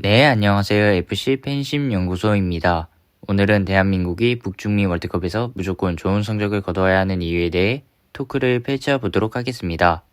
네, 안녕하세요. FC 팬심 연구소입니다. 오늘은 대한민국이 북중미 월드컵에서 무조건 좋은 성적을 거둬야 하는 이유에 대해 토크를 펼쳐보도록 하겠습니다.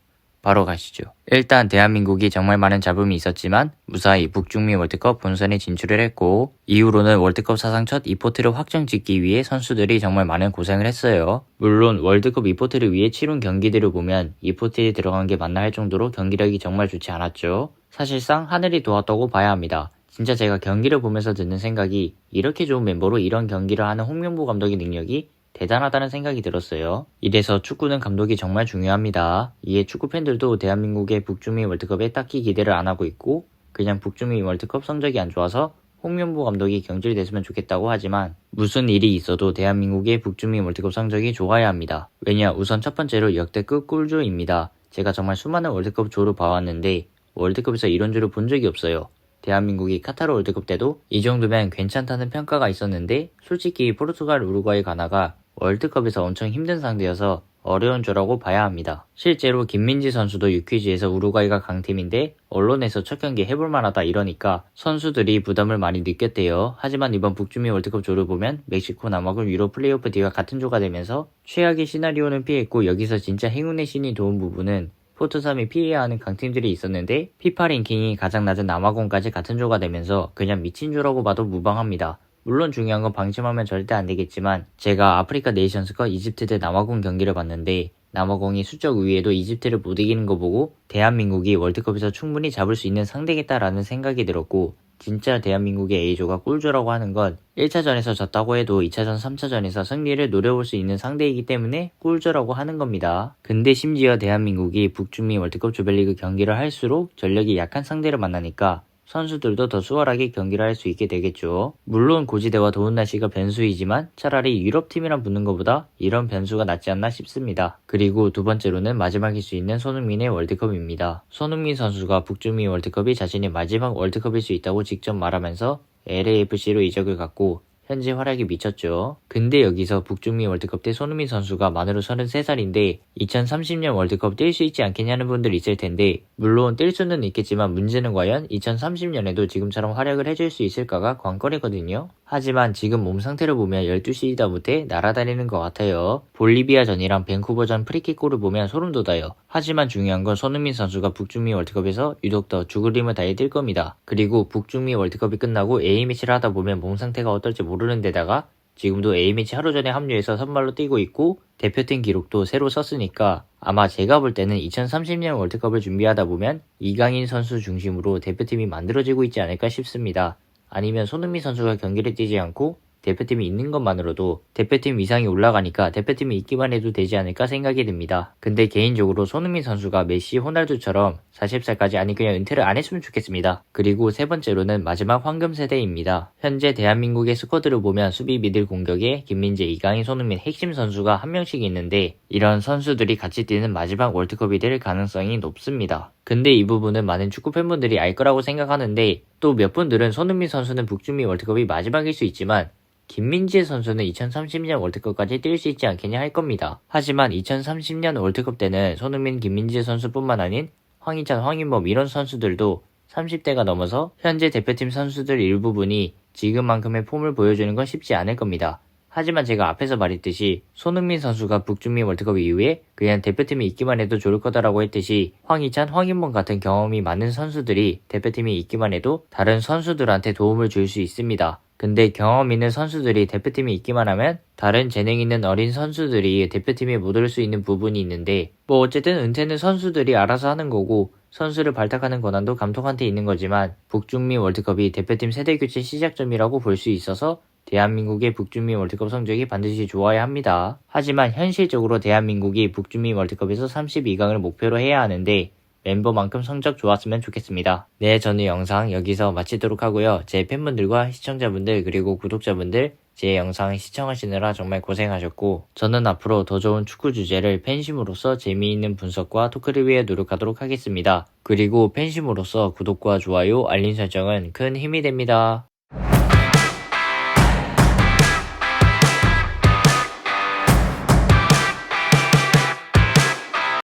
바로 가시죠. 일단 대한민국이 정말 많은 잡음이 있었지만 무사히 북중미 월드컵 본선에 진출을 했고, 이후로는 월드컵 사상 첫 이포트를 확정 짓기 위해 선수들이 정말 많은 고생을 했어요. 물론 월드컵 이포트를 위해 치룬 경기들을 보면 이포트에 들어간 게 맞나 할 정도로 경기력이 정말 좋지 않았죠. 사실상 하늘이 도왔다고 봐야 합니다. 진짜 제가 경기를 보면서 드는 생각이, 이렇게 좋은 멤버로 이런 경기를 하는 홍명보 감독의 능력이 대단하다는 생각이 들었어요. 이래서 축구는 감독이 정말 중요합니다. 이에 축구 팬들도 대한민국의 북중미 월드컵에 딱히 기대를 안 하고 있고, 그냥 북중미 월드컵 성적이 안 좋아서 홍명보 감독이 경질됐으면 좋겠다고 하지만, 무슨 일이 있어도 대한민국의 북중미 월드컵 성적이 좋아야 합니다. 왜냐, 우선 첫 번째로 역대급 꿀조입니다. 제가 정말 수많은 월드컵 조를 봐왔는데 월드컵에서 이런 조를 본 적이 없어요. 대한민국이 카타르 월드컵 때도 이 정도면 괜찮다는 평가가 있었는데, 솔직히 포르투갈, 우루과이, 가나가 월드컵에서 엄청 힘든 상대여서 어려운 조라고 봐야 합니다. 실제로 김민지 선수도 유퀴즈에서 우루과이가 강팀인데 언론에서 첫 경기 해볼 만하다 이러니까 선수들이 부담을 많이 느꼈대요. 하지만 이번 북중미 월드컵 조를 보면 멕시코, 남아공, 유럽 플레이오프 D와 같은 조가 되면서 최악의 시나리오는 피했고, 여기서 진짜 행운의 신이 도운 부분은 포트3이 피해야 하는 강팀들이 있었는데 피파 랭킹이 가장 낮은 남아공까지 같은 조가 되면서 그냥 미친 조라고 봐도 무방합니다. 물론 중요한 건 방심하면 절대 안 되겠지만, 제가 아프리카 네이션스컵 이집트 대 남아공 경기를 봤는데 남아공이 수적 우위에도 이집트를 못 이기는 거 보고 대한민국이 월드컵에서 충분히 잡을 수 있는 상대겠다라는 생각이 들었고, 진짜 대한민국의 A조가 꿀조라고 하는 건 1차전에서 졌다고 해도 2차전, 3차전에서 승리를 노려볼 수 있는 상대이기 때문에 꿀조라고 하는 겁니다. 근데 심지어 대한민국이 북중미 월드컵 조별리그 경기를 할수록 전력이 약한 상대를 만나니까 선수들도 더 수월하게 경기를 할 수 있게 되겠죠. 물론 고지대와 더운 날씨가 변수이지만 차라리 유럽팀이랑 붙는 것보다 이런 변수가 낫지 않나 싶습니다. 그리고 두 번째로는 마지막일 수 있는 손흥민의 월드컵입니다. 손흥민 선수가 북중미 월드컵이 자신의 마지막 월드컵일 수 있다고 직접 말하면서 LAFC로 이적을 갔고 현재 활약이 미쳤죠. 근데 여기서 북중미 월드컵 때 손흥민 선수가 만으로 33살인데 2030년 월드컵 뛸 수 있지 않겠냐는 분들이 있을 텐데, 물론 뛸 수는 있겠지만 문제는 과연 2030년에도 지금처럼 활약을 해줄 수 있을까가 관건이거든요. 하지만 지금 몸 상태를 보면 12시이다 못해 날아다니는 것 같아요. 볼리비아전이랑 밴쿠버전 프리킥골을 보면 소름 돋아요. 하지만 중요한 건 손흥민 선수가 북중미 월드컵에서 유독 더 죽을 힘을 다해 뛸 겁니다. 그리고 북중미 월드컵이 끝나고 A매치를 하다 보면 몸 상태가 어떨지 모르는 데다가 지금도 A매치 하루 전에 합류해서 선발로 뛰고 있고 대표팀 기록도 새로 썼으니까, 아마 제가 볼 때는 2030년 월드컵을 준비하다 보면 이강인 선수 중심으로 대표팀이 만들어지고 있지 않을까 싶습니다. 아니면 손흥민 선수가 경기를 뛰지 않고 대표팀이 있는 것만으로도 대표팀 위상이 올라가니까 대표팀이 있기만 해도 되지 않을까 생각이 듭니다. 근데 개인적으로 손흥민 선수가 메시, 호날두처럼 40살까지, 아니 그냥 은퇴를 안 했으면 좋겠습니다. 그리고 세 번째로는 마지막 황금 세대입니다. 현재 대한민국의 스쿼드를 보면 수비, 미들, 공격에 김민재, 이강인, 손흥민 핵심 선수가 한 명씩 있는데, 이런 선수들이 같이 뛰는 마지막 월드컵이 될 가능성이 높습니다. 근데 이 부분은 많은 축구 팬분들이 알 거라고 생각하는데, 또 몇 분들은 손흥민 선수는 북중미 월드컵이 마지막일 수 있지만 김민재 선수는 2030년 월드컵까지 뛸 수 있지 않겠냐 할 겁니다. 하지만 2030년 월드컵 때는 손흥민, 김민재 선수뿐만 아닌 황희찬, 황인범 이런 선수들도 30대가 넘어서 현재 대표팀 선수들 일부분이 지금만큼의 폼을 보여주는 건 쉽지 않을 겁니다. 하지만 제가 앞에서 말했듯이 손흥민 선수가 북중미 월드컵 이후에 그냥 대표팀에 있기만 해도 좋을 거다라고 했듯이, 황희찬, 황인범 같은 경험이 많은 선수들이 대표팀에 있기만 해도 다른 선수들한테 도움을 줄 수 있습니다. 근데 경험 있는 선수들이 대표팀에 있기만 하면 다른 재능 있는 어린 선수들이 대표팀에 못 올 수 있는 부분이 있는데, 뭐 어쨌든 은퇴는 선수들이 알아서 하는 거고 선수를 발탁하는 권한도 감독한테 있는 거지만, 북중미 월드컵이 대표팀 세대교체 시작점이라고 볼 수 있어서 대한민국의 북중미 월드컵 성적이 반드시 좋아야 합니다. 하지만 현실적으로 대한민국이 북중미 월드컵에서 32강을 목표로 해야 하는데 멤버만큼 성적 좋았으면 좋겠습니다. 네, 저는 영상 여기서 마치도록 하고요. 제 팬분들과 시청자분들 그리고 구독자분들, 제 영상 시청하시느라 정말 고생하셨고, 저는 앞으로 더 좋은 축구 주제를 팬심으로서 재미있는 분석과 토크를 위해 노력하도록 하겠습니다. 그리고 팬심으로서 구독과 좋아요, 알림 설정은 큰 힘이 됩니다.